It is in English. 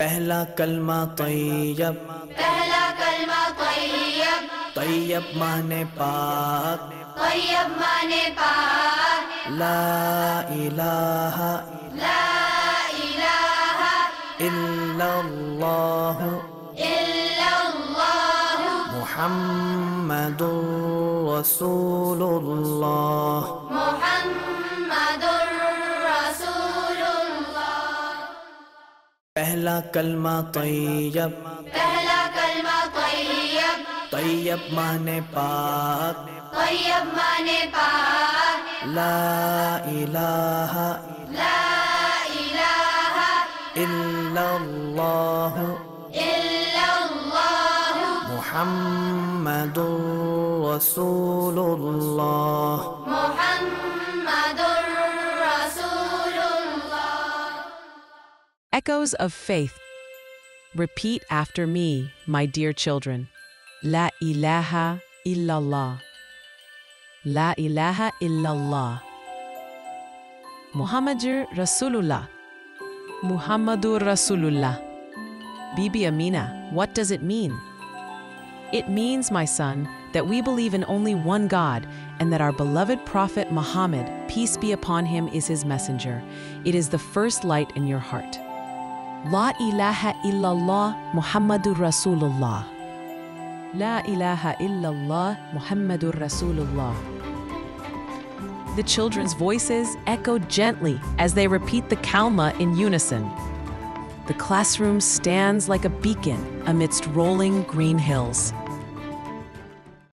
पहला कलमा तैयब, पहला कलमा तैयब, तैयब माने पाक, तैयब माने पाक, ला इलाहा ला इलाहा इल्लल्लाह इल्लल्लाह मुहम्मदुर रसूलुल्लाह। मुहम्मदुर रसूलुल्लाह। पहला कलमा तैयब, पहला कलमा तैयब, तैयब माने पाक, तैयब माने पाक, ला इलाहा ला इलाहा इल्लल्लाह इल्लल्लाह मुहम्मदुर रसूलुल्लाह। मुहम्मदुर रसूलुल्लाह। Echoes of faith. Repeat after me, my dear children. La ilaha illallah. La ilaha illallah. Muhammadur Rasulullah. Muhammadur Rasulullah. Bibi Amina, what does it mean? It means, my son, that we believe in only one God and that our beloved Prophet Muhammad, peace be upon him, is his messenger. It is the first light in your heart. La ilaha illallah Muhammadur Rasulullah. La ilaha illallah Muhammadur Rasulullah. The children's voices echo gently as they repeat the kalma in unison. The classroom stands like a beacon amidst rolling green hills.